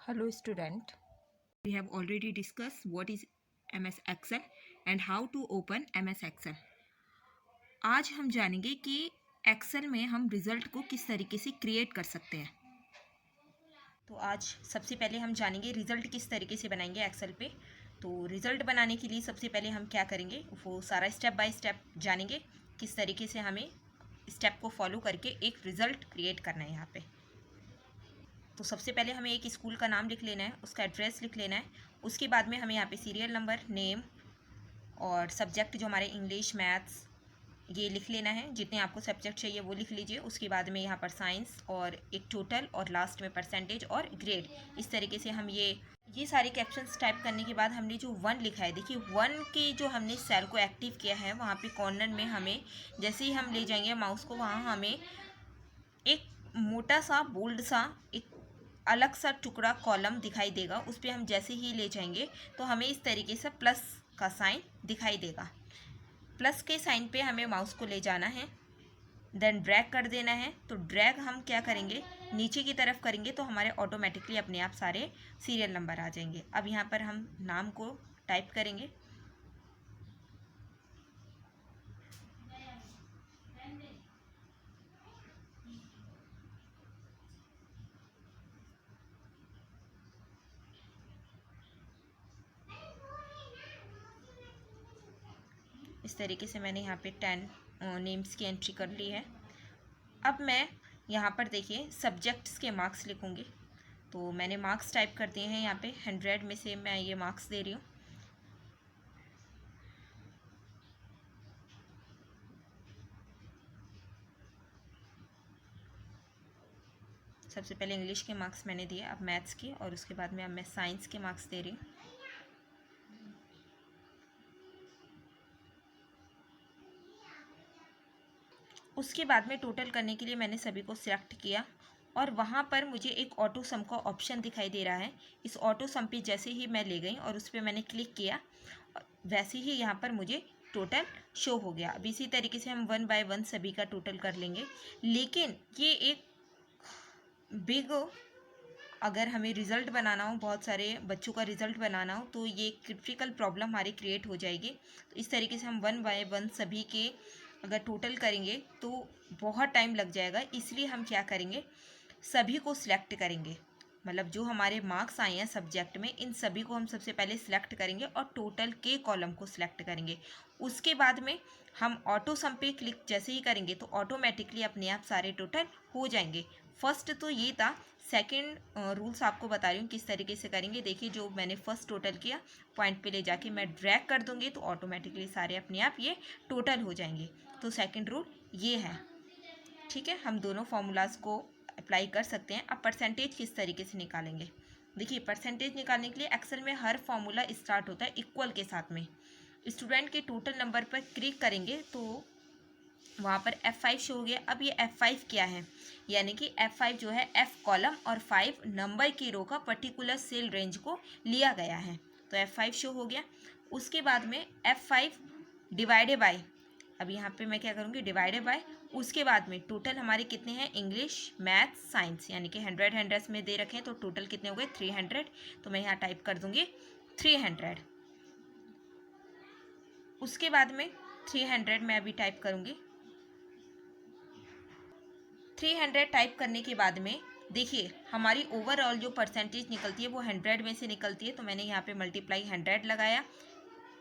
Hello student, we have already discussed what is MS Excel and how to open MS Excel. आज हम जानेंगे कि Excel में हम रिज़ल्ट को किस तरीके से क्रिएट कर सकते हैं। तो आज सबसे पहले हम जानेंगे रिज़ल्ट किस तरीके से बनाएंगे एक्सेल पे। तो रिज़ल्ट बनाने के लिए सबसे पहले हम क्या करेंगे वो सारा स्टेप बाय स्टेप जानेंगे, किस तरीके से हमें स्टेप को फॉलो करके एक रिज़ल्ट क्रिएट करना है यहाँ पे। तो सबसे पहले हमें एक स्कूल का नाम लिख लेना है, उसका एड्रेस लिख लेना है। उसके बाद में हमें यहाँ पे सीरियल नंबर, नेम और सब्जेक्ट जो हमारे इंग्लिश, मैथ्स ये लिख लेना है। जितने आपको सब्जेक्ट चाहिए वो लिख लीजिए। उसके बाद में यहाँ पर साइंस और एक टोटल और लास्ट में परसेंटेज और ग्रेड। इस तरीके से हम ये सारे कैप्शंस टाइप करने के बाद हमने जो 1 लिखा है, देखिए 1 के जो हमने सेल को एक्टिव किया है वहाँ पे कॉर्नर में हमें जैसे ही हम ले जाएंगे माउस को, वहाँ हमें एक मोटा सा बोल्ड सा एक अलग सा टुकड़ा कॉलम दिखाई देगा। उस पर हम जैसे ही ले जाएंगे तो हमें इस तरीके से प्लस का साइन दिखाई देगा। प्लस के साइन पे हमें माउस को ले जाना है, देन ड्रैग कर देना है। तो ड्रैग हम क्या करेंगे, नीचे की तरफ करेंगे तो हमारे ऑटोमेटिकली अपने आप सारे सीरियल नंबर आ जाएंगे। अब यहाँ पर हम नाम को टाइप करेंगे। इस तरीके से मैंने यहाँ पे 10 नेम्स की एंट्री कर ली है। अब मैं यहाँ पर देखिए सब्जेक्ट्स के मार्क्स लिखूँगी। तो मैंने मार्क्स टाइप कर दिए हैं यहाँ पे, 100 में से मैं ये मार्क्स दे रही हूँ। सबसे पहले इंग्लिश के मार्क्स मैंने दिए, अब मैथ्स के, और उसके बाद में अब मैं साइंस के मार्क्स दे रही हूँ। उसके बाद में टोटल करने के लिए मैंने सभी को सिलेक्ट किया और वहाँ पर मुझे एक ऑटो सम का ऑप्शन दिखाई दे रहा है। इस ऑटो सम पे जैसे ही मैं ले गई और उस पर मैंने क्लिक किया, वैसे ही यहाँ पर मुझे टोटल शो हो गया। अब इसी तरीके से हम 1 बाय 1 सभी का टोटल कर लेंगे। लेकिन ये एक बिग, अगर हमें रिज़ल्ट बनाना हो, बहुत सारे बच्चों का रिज़ल्ट बनाना हो, तो ये क्रिटिकल प्रॉब्लम हमारी क्रिएट हो जाएगी। तो इस तरीके से हम 1 बाय 1 सभी के अगर टोटल करेंगे तो बहुत टाइम लग जाएगा। इसलिए हम क्या करेंगे, सभी को सिलेक्ट करेंगे, मतलब जो हमारे मार्क्स आए हैं सब्जेक्ट में, इन सभी को हम सबसे पहले सिलेक्ट करेंगे और टोटल के कॉलम को सिलेक्ट करेंगे। उसके बाद में हम ऑटो सम पे क्लिक जैसे ही करेंगे तो ऑटोमेटिकली अपने आप सारे टोटल हो जाएंगे। फर्स्ट तो ये था। सेकंड रूल्स आपको बता रही हूँ किस तरीके से करेंगे। देखिए जो मैंने फर्स्ट टोटल किया, पॉइंट पे ले जाके मैं ड्रैग कर दूंगी तो ऑटोमेटिकली सारे अपने आप ये टोटल हो जाएंगे। तो सेकंड रूल ये है। ठीक है, हम दोनों फार्मूलाज को अप्लाई कर सकते हैं। अब परसेंटेज किस तरीके से निकालेंगे, देखिए परसेंटेज निकालने के लिए एक्सेल में हर फार्मूला स्टार्ट होता है इक्वल के साथ में। स्टूडेंट के टोटल नंबर पर क्लिक करेंगे तो वहाँ पर F5 शो हो गया। अब ये F5 क्या है, यानी कि F5 जो है F कॉलम और 5 नंबर की रो का पर्टिकुलर सेल रेंज को लिया गया है। तो F5 शो हो गया। उसके बाद में F5 डिवाइडेड बाय, अब यहाँ पे मैं क्या करूँगी, डिवाइडेड बाय। उसके बाद में टोटल हमारे कितने हैं, इंग्लिश, मैथ, साइंस, यानी कि 100 में दे रखे हैं तो टोटल कितने हो गए 300। तो मैं यहाँ टाइप कर दूँगी 300। उसके बाद में 300 मैं अभी टाइप करूँगी। 300 टाइप करने के बाद में देखिए हमारी ओवरऑल जो परसेंटेज निकलती है वो 100 में से निकलती है। तो मैंने यहाँ पे मल्टीप्लाई 100 लगाया,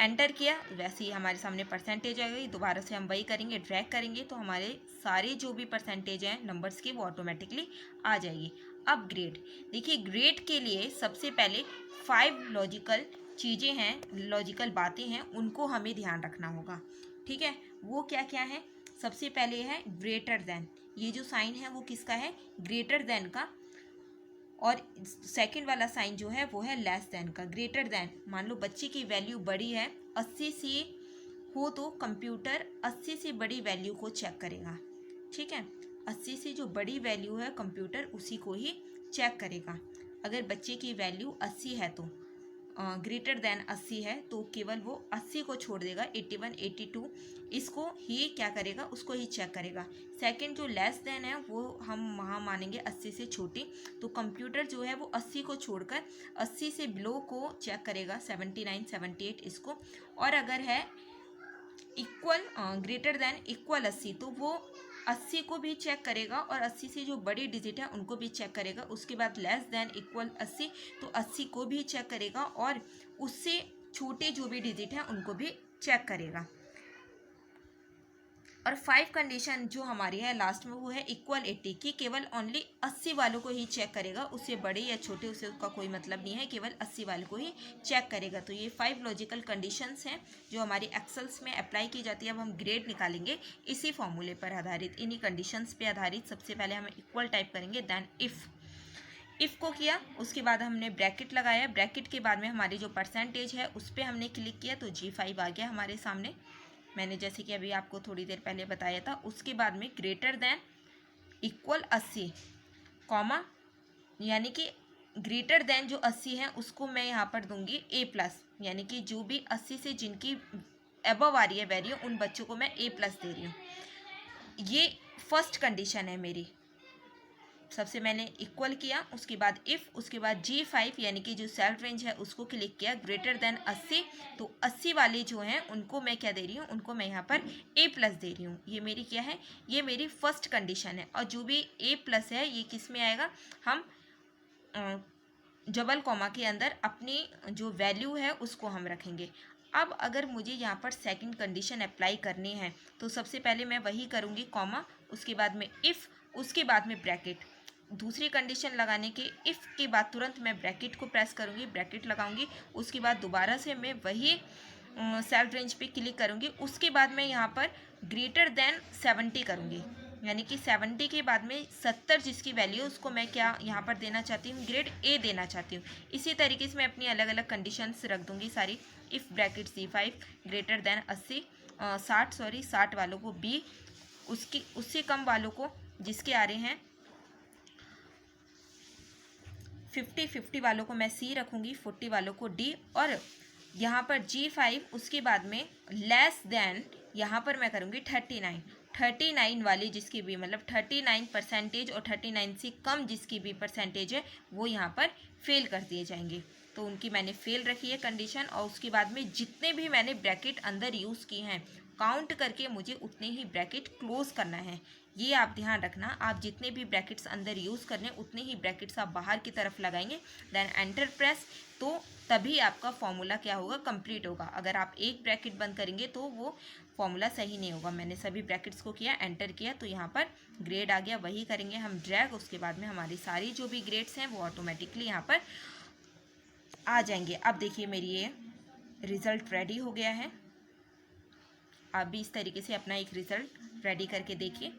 एंटर किया, वैसे ही हमारे सामने परसेंटेज आ गई। दोबारा से हम वही करेंगे, ड्रैग करेंगे तो हमारे सारे जो भी परसेंटेज हैं नंबर्स की वो ऑटोमेटिकली आ जाएगी। अब ग्रेड, देखिए ग्रेड के लिए सबसे पहले 5 लॉजिकल चीज़ें हैं, लॉजिकल बातें हैं, उनको हमें ध्यान रखना होगा। ठीक है, वो क्या क्या है, सबसे पहले है ग्रेटर देन। ये जो साइन है वो किसका है, ग्रेटर देन का। और सेकंड वाला साइन जो है वो है लेस देन का। ग्रेटर देन, मान लो बच्चे की वैल्यू बड़ी है 80 से हो तो कंप्यूटर 80 से बड़ी वैल्यू को चेक करेगा। ठीक है, 80 से जो बड़ी वैल्यू है कंप्यूटर उसी को ही चेक करेगा। अगर बच्चे की वैल्यू 80 है तो ग्रेटर देन 80 है तो केवल वो 80 को छोड़ देगा, 81, 82 इसको ही क्या करेगा, उसको ही चेक करेगा। सेकंड जो लेस देन है वो हम वहाँ मानेंगे 80 से छोटी, तो कंप्यूटर जो है वो 80 को छोड़कर 80 से बिलो को चेक करेगा, 79, 78 इसको। और अगर है इक्वल ग्रेटर देन इक्वल 80 तो वो 80 को भी चेक करेगा और 80 से जो बड़ी डिजिट है उनको भी चेक करेगा। उसके बाद लेस देन इक्वल 80 तो 80 को भी चेक करेगा और उससे छोटे जो भी डिजिट हैं उनको भी चेक करेगा। और 5 कंडीशन जो हमारी है लास्ट में वो है इक्वल 80 की केवल ओनली 80 वालों को ही चेक करेगा, उससे बड़े या छोटे उससे उसका कोई मतलब नहीं है, केवल 80 वालों को ही चेक करेगा। तो ये 5 लॉजिकल कंडीशंस हैं जो हमारी एक्सेल्स में अप्लाई की जाती है। अब हम ग्रेड निकालेंगे इसी फॉर्मूले पर आधारित, इन्हीं कंडीशंस पे आधारित। सबसे पहले हम इक्वल टाइप करेंगे, देन इफ़ को किया, उसके बाद हमने ब्रैकेट लगाया, ब्रैकेट के बाद में हमारी जो परसेंटेज है उस पर हमने क्लिक किया तो G5 आ गया हमारे सामने, मैंने जैसे कि अभी आपको थोड़ी देर पहले बताया था। उसके बाद में ग्रेटर देन इक्वल 80 कॉमा, यानी कि ग्रेटर देन जो 80 है उसको मैं यहाँ पर दूंगी A+, यानी कि जो भी 80 से जिनकी अबव आ रही है वैल्यू उन बच्चों को मैं A+ दे रही हूँ। ये फर्स्ट कंडीशन है मेरी। सबसे मैंने इक्वल किया, उसके बाद इफ़, उसके बाद G5 यानी कि जो सेल्फ रेंज है उसको क्लिक किया, ग्रेटर देन 80 तो 80 वाले जो हैं उनको मैं क्या दे रही हूँ, उनको मैं यहाँ पर A+ दे रही हूँ। ये मेरी क्या है, ये मेरी फर्स्ट कंडीशन है। और जो भी A+ है ये किस में आएगा, हम डबल कॉमा के अंदर अपनी जो वैल्यू है उसको हम रखेंगे। अब अगर मुझे यहाँ पर सेकंड कंडीशन अप्लाई करनी है तो सबसे पहले मैं वही करूँगी, कॉमा, उसके बाद में इफ़, उसके बाद में ब्रैकेट। दूसरी कंडीशन लगाने के इफ़ के बाद तुरंत मैं ब्रैकेट को प्रेस करूँगी, ब्रैकेट लगाऊंगी, उसके बाद दोबारा से मैं वही सेल्फ रेंज पे क्लिक करूँगी। उसके बाद मैं यहाँ पर ग्रेटर देन 70 करूँगी, यानी कि 70 के बाद में 70 जिसकी वैल्यू उसको मैं क्या यहाँ पर देना चाहती हूँ, ग्रेड A देना चाहती हूँ। इसी तरीके से मैं अपनी अलग अलग कंडीशंस रख दूँगी सारी। If bracket C5 greater than 60 वालों को B, उससे कम वालों को जिसके आ रहे हैं 50 वालों को मैं C रखूँगी, 40 वालों को D, और यहाँ पर G5 उसके बाद में लेस देन यहाँ पर मैं करूँगी 39 वाली जिसकी भी मतलब 39% और 39 से कम जिसकी भी परसेंटेज है वो यहाँ पर फेल कर दिए जाएंगे। तो उनकी मैंने फेल रखी है कंडीशन। और उसके बाद में जितने भी मैंने ब्रैकेट अंदर यूज़ किए हैं काउंट करके मुझे उतने ही ब्रैकेट क्लोज करना है। ये आप ध्यान रखना, आप जितने भी ब्रैकेट्स अंदर यूज़ करने उतने ही ब्रैकेट्स आप बाहर की तरफ लगाएंगे, देन एंटर प्रेस, तो तभी आपका फॉर्मूला क्या होगा, कंप्लीट होगा। अगर आप एक ब्रैकेट बंद करेंगे तो वो फॉर्मूला सही नहीं होगा। मैंने सभी ब्रैकेट्स को किया, एंटर किया, तो यहाँ पर ग्रेड आ गया। वही करेंगे हम ड्रैग, उसके बाद में हमारी सारी जो भी ग्रेड्स हैं वो ऑटोमेटिकली यहाँ पर आ जाएंगे। अब देखिए मेरी ये रिज़ल्ट रेडी हो गया है। आप भी इस तरीके से अपना एक रिज़ल्ट रेडी करके देखिए।